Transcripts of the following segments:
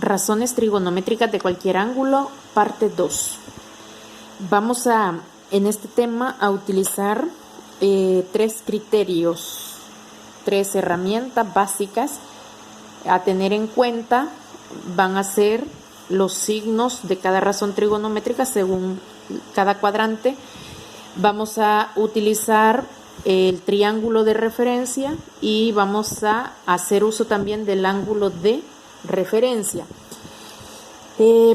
Razones trigonométricas de cualquier ángulo, parte 2. Vamos en este tema a utilizar 3 criterios, 3 herramientas básicas a tener en cuenta. Van a ser los signos de cada razón trigonométrica según cada cuadrante. Vamos a utilizar el triángulo de referencia y vamos a hacer uso también del ángulo de referencia.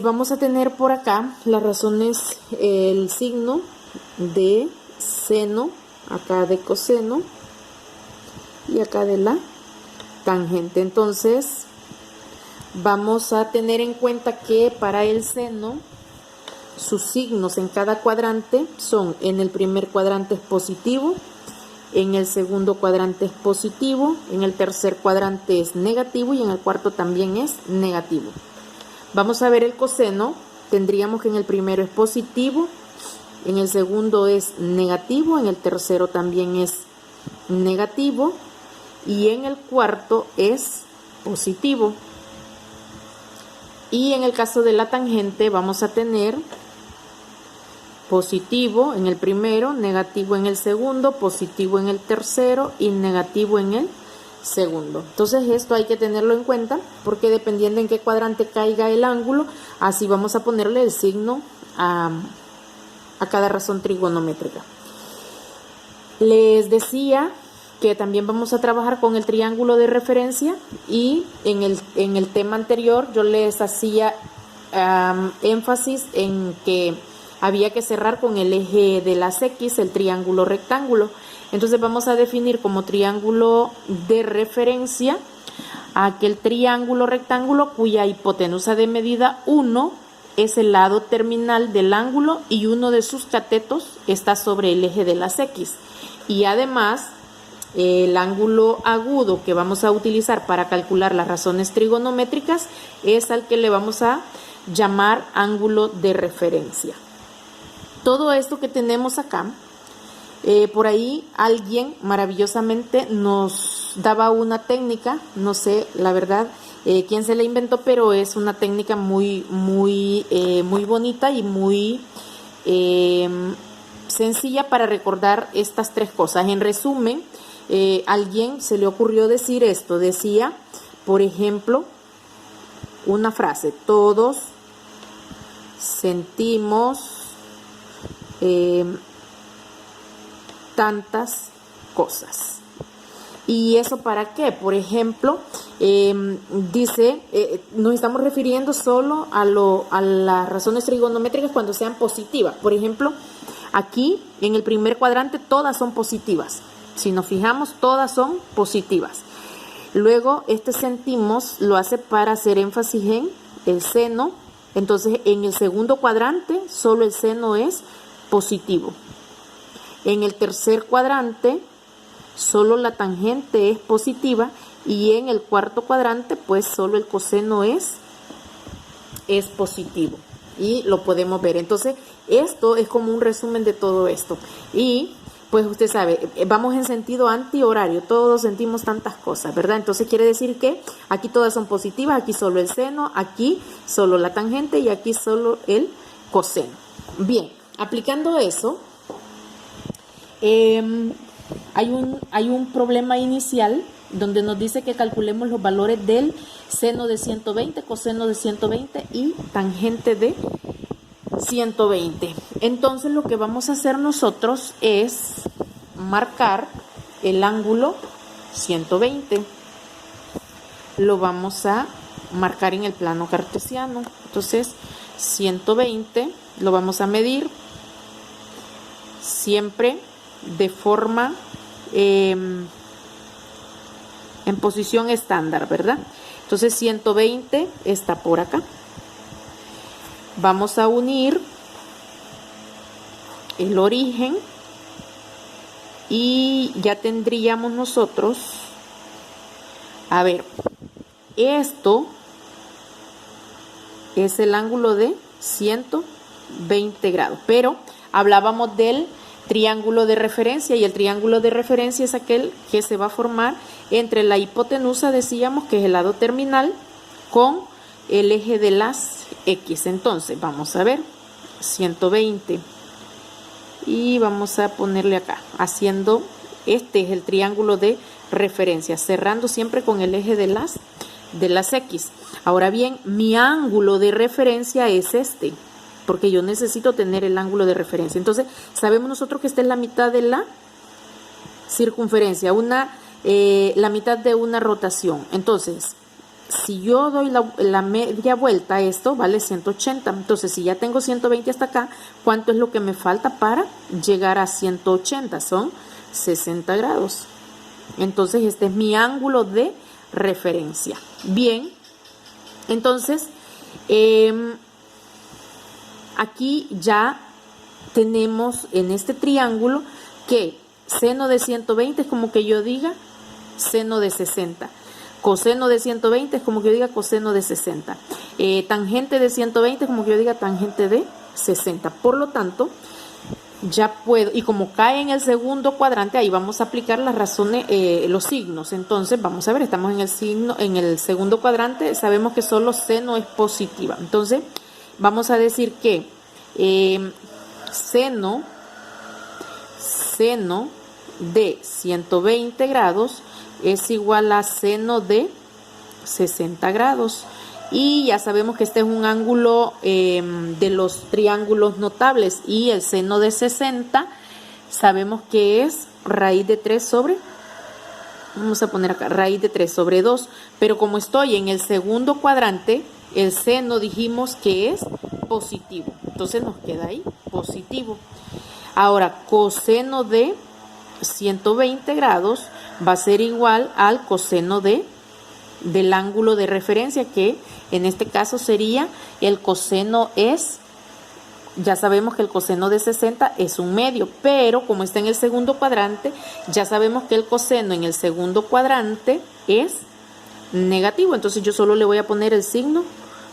Vamos a tener por acá las razones, el signo de seno, acá de coseno y acá de la tangente. Entonces vamos a tener en cuenta que para el seno sus signos en cada cuadrante son: en el primer cuadrante es positivo, en el segundo cuadrante es positivo, en el tercer cuadrante es negativo y en el cuarto también es negativo. Vamos a ver el coseno. Tendríamos que en el primero es positivo, en el segundo es negativo, en el tercero también es negativo y en el cuarto es positivo. Y en el caso de la tangente vamos a tener positivo en el primero, negativo en el segundo, positivo en el tercero y negativo en el segundo. Entonces esto hay que tenerlo en cuenta porque dependiendo en qué cuadrante caiga el ángulo, así vamos a ponerle el signo a cada razón trigonométrica. Les decía que también vamos a trabajar con el triángulo de referencia y en el tema anterior yo les hacía énfasis en que había que cerrar con el eje de las X, el triángulo rectángulo. Entonces vamos a definir como triángulo de referencia aquel triángulo rectángulo cuya hipotenusa de medida 1 es el lado terminal del ángulo y uno de sus catetos está sobre el eje de las X. Y además el ángulo agudo que vamos a utilizar para calcular las razones trigonométricas es al que le vamos a llamar ángulo de referencia. Todo esto que tenemos acá, por ahí alguien maravillosamente nos daba una técnica, no sé la verdad quién se la inventó, pero es una técnica muy bonita y muy sencilla para recordar estas 3 cosas. En resumen, alguien se le ocurrió decir esto, decía, por ejemplo, una frase: todos sentimos tantas cosas. ¿Y eso para qué? Por ejemplo, dice, nos estamos refiriendo solo a las razones trigonométricas cuando sean positivas. Por ejemplo, aquí en el primer cuadrante todas son positivas. Si nos fijamos, todas son positivas. Luego, sentimos lo hace para hacer énfasis en el seno. Entonces, en el segundo cuadrante solo el seno es positivo. En el tercer cuadrante solo la tangente es positiva y en el cuarto cuadrante pues solo el coseno es positivo y lo podemos ver. Entonces esto es como un resumen de todo esto y pues usted sabe, vamos en sentido antihorario, todos sentimos tantas cosas, ¿verdad? Entonces quiere decir que aquí todas son positivas, aquí solo el seno, aquí solo la tangente y aquí solo el coseno. Bien, aplicando eso, hay un problema inicial donde nos dice que calculemos los valores del seno de 120, coseno de 120 y tangente de 120. Entonces lo que vamos a hacer nosotros es marcar el ángulo 120. Lo vamos a marcar en el plano cartesiano. Entonces 120 lo vamos a medir siempre de forma en posición estándar, ¿verdad? Entonces 120 está por acá. Vamos a unir el origen y ya tendríamos nosotros, a ver, esto es el ángulo de 120 grados, pero hablábamos del triángulo de referencia y el triángulo de referencia es aquel que se va a formar entre la hipotenusa, decíamos que es el lado terminal, con el eje de las X. Entonces, vamos a ver, 120. Y vamos a ponerle acá, haciendo, este es el triángulo de referencia, cerrando siempre con el eje de las X. Ahora bien, mi ángulo de referencia es este, porque yo necesito tener el ángulo de referencia. Entonces, sabemos nosotros que esta es la mitad de la circunferencia, la mitad de una rotación. Entonces, si yo doy la media vuelta a esto, vale 180. Entonces, si ya tengo 120 hasta acá, ¿cuánto es lo que me falta para llegar a 180? Son 60 grados. Entonces, este es mi ángulo de referencia. Bien, entonces, aquí ya tenemos en este triángulo que seno de 120 es como que yo diga seno de 60. Coseno de 120 es como que yo diga coseno de 60. Tangente de 120 es como que yo diga tangente de 60. Por lo tanto, ya puedo, y como cae en el segundo cuadrante, ahí vamos a aplicar las razones, los signos. Entonces, vamos a ver, estamos en el segundo cuadrante, sabemos que solo seno es positiva. Entonces, vamos a decir que seno de 120 grados es igual a seno de 60 grados. Y ya sabemos que este es un ángulo de los triángulos notables. Y el seno de 60 sabemos que es raíz de 3 sobre, vamos a poner acá, raíz de 3 sobre 2. Pero como estoy en el segundo cuadrante, el seno dijimos que es positivo. Entonces nos queda ahí positivo. Ahora, coseno de 120 grados va a ser igual al coseno del ángulo de referencia, que en este caso sería el coseno es, ya sabemos que el coseno de 60 es un medio, pero como está en el segundo cuadrante, ya sabemos que el coseno en el segundo cuadrante es negativo. Entonces yo solo le voy a poner el signo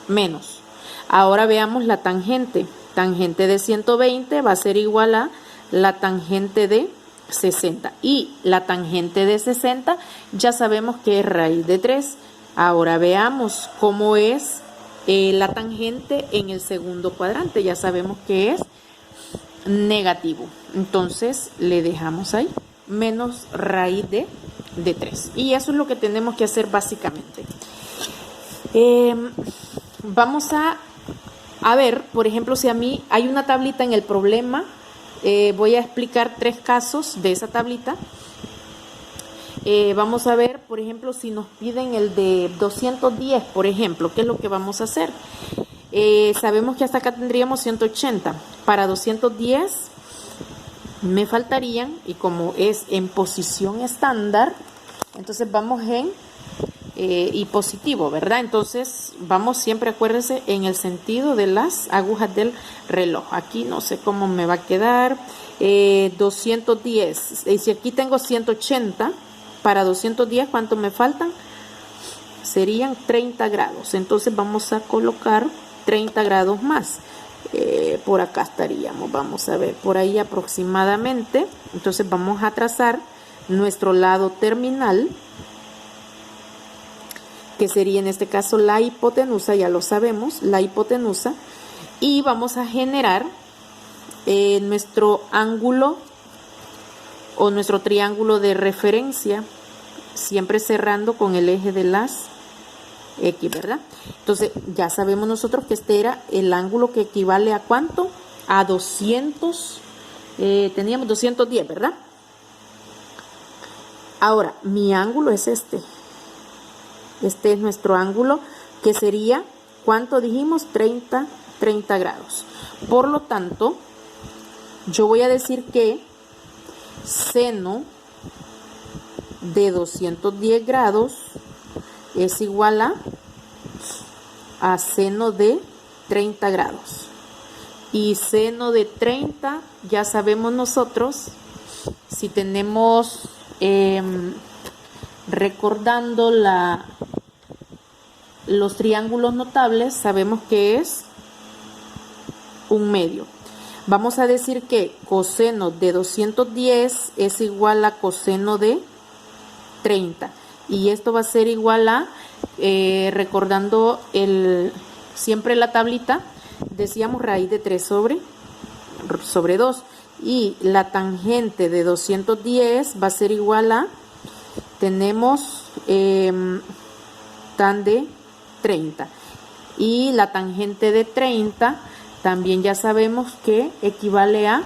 menos. Ahora veamos la tangente. Tangente de 120 va a ser igual a la tangente de 60. Y la tangente de 60 ya sabemos que es raíz de 3. Ahora veamos cómo es la tangente en el segundo cuadrante. Ya sabemos que es negativo. Entonces le dejamos ahí menos raíz de 3. Y eso es lo que tenemos que hacer básicamente. Vamos a ver, por ejemplo, si a mí hay una tablita en el problema. Voy a explicar 3 casos de esa tablita. Vamos a ver, por ejemplo, si nos piden el de 210, por ejemplo, ¿qué es lo que vamos a hacer? Sabemos que hasta acá tendríamos 180. Para 210 me faltarían, y como es en posición estándar, entonces vamos en y positivo, ¿verdad? Entonces vamos siempre, acuérdense, en el sentido de las agujas del reloj. Aquí no sé cómo me va a quedar. 210. Y si aquí tengo 180, para 210, ¿cuánto me faltan? Serían 30 grados. Entonces vamos a colocar 30 grados más. Por acá estaríamos, vamos a ver, por ahí aproximadamente. Entonces vamos a trazar nuestro lado terminal, que sería en este caso la hipotenusa, ya lo sabemos, la hipotenusa, y vamos a generar nuestro ángulo o nuestro triángulo de referencia, siempre cerrando con el eje de las X, ¿verdad? Entonces ya sabemos nosotros que este era el ángulo que equivale a ¿cuánto? A 200, teníamos 210, ¿verdad? Ahora, mi ángulo es este. Este es nuestro ángulo, que sería, ¿cuánto dijimos? 30 grados. Por lo tanto, yo voy a decir que seno de 210 grados es igual a seno de 30 grados. Y seno de 30, ya sabemos nosotros, si tenemos, recordando los triángulos notables, sabemos que es un medio. Vamos a decir que coseno de 210 es igual a coseno de 30. Y esto va a ser igual a recordando siempre la tablita, decíamos raíz de 3 sobre 2. Y la tangente de 210 va a ser igual a, tenemos tan de 30. Y la tangente de 30 también ya sabemos que equivale a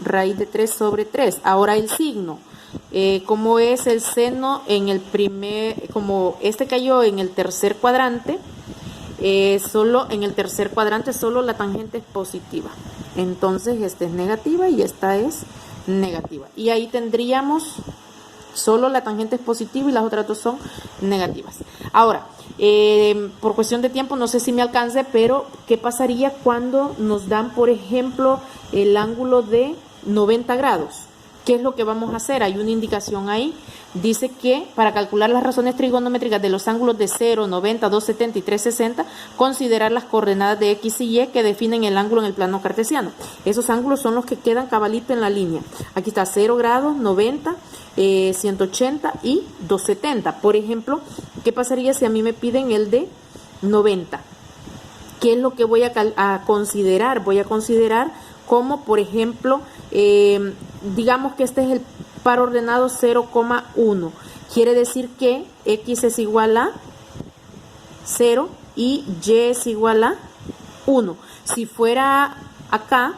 raíz de 3 sobre 3. Ahora el signo. Como es el seno en el como este cayó en el tercer cuadrante, solo en el tercer cuadrante solo la tangente es positiva. Entonces esta es negativa y esta es negativa. Y ahí tendríamos solo la tangente es positiva y las otras dos son negativas. Ahora, por cuestión de tiempo, no sé si me alcance, pero ¿qué pasaría cuando nos dan, por ejemplo, el ángulo de 90 grados? ¿Qué es lo que vamos a hacer? Hay una indicación ahí. Dice que para calcular las razones trigonométricas de los ángulos de 0, 90, 270 y 360, considerar las coordenadas de X y Y que definen el ángulo en el plano cartesiano. Esos ángulos son los que quedan cabalito en la línea. Aquí está 0 grados, 90, 180 y 270. Por ejemplo, ¿qué pasaría si a mí me piden el de 90? ¿Qué es lo que voy a considerar? Voy a considerar como, por ejemplo, digamos que este es el par ordenado 0,1. Quiere decir que X es igual a 0 y Y es igual a 1. Si fuera acá,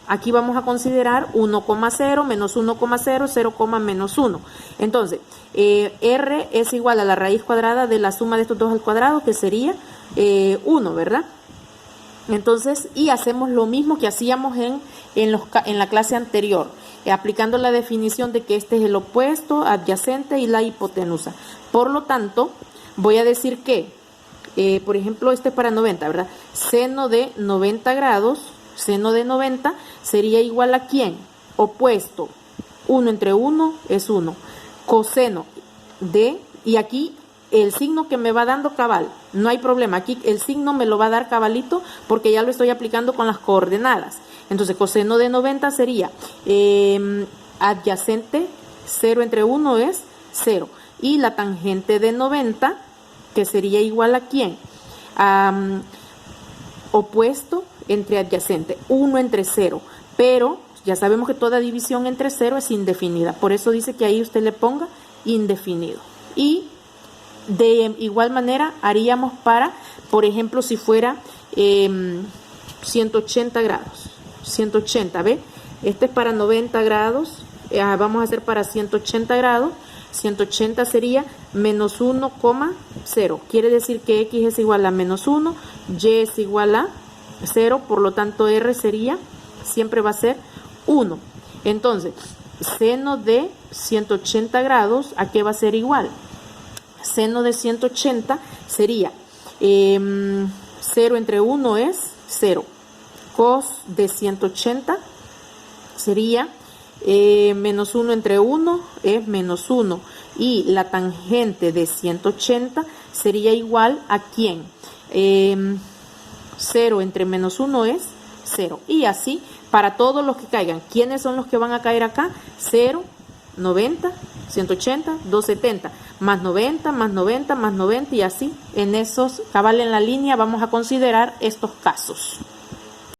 aquí vamos a considerar 1,0 menos 1,0, 0, menos 1. Entonces, R es igual a la raíz cuadrada de la suma de estos dos al cuadrado, que sería 1, ¿verdad? Entonces, y hacemos lo mismo que hacíamos en la clase anterior, aplicando la definición de que este es el opuesto, adyacente y la hipotenusa. Por lo tanto, voy a decir que, por ejemplo, este es para 90, ¿verdad? Seno de 90 grados, seno de 90 sería igual a ¿quién? Opuesto. 1 entre 1 es 1. Coseno de, y aquí el signo que me va dando cabal, no hay problema, aquí el signo me lo va a dar cabalito porque ya lo estoy aplicando con las coordenadas. Entonces coseno de 90 sería adyacente, 0 entre 1 es 0, y la tangente de 90, que sería igual a ¿quién? Opuesto entre adyacente, 1 entre 0, pero ya sabemos que toda división entre 0 es indefinida, por eso dice que ahí usted le ponga indefinido. Y de igual manera haríamos para, por ejemplo, si fuera 180 grados. 180, ¿ve? Este es para 90 grados. Vamos a hacer para 180 grados. 180 sería menos 1,0. Quiere decir que X es igual a menos 1, Y es igual a 0. Por lo tanto, R sería, siempre va a ser 1. Entonces, seno de 180 grados, ¿a qué va a ser igual? Seno de 180 sería 0 entre 1 es 0. Cos de 180 sería menos 1 entre 1 es menos 1. Y la tangente de 180 sería igual a ¿quién? 0 entre menos 1 es 0. Y así para todos los que caigan. ¿Quiénes son los que van a caer acá? 0, 90, 180, 270, más 90, más 90, más 90 y así en esos cabal en la línea vamos a considerar estos casos.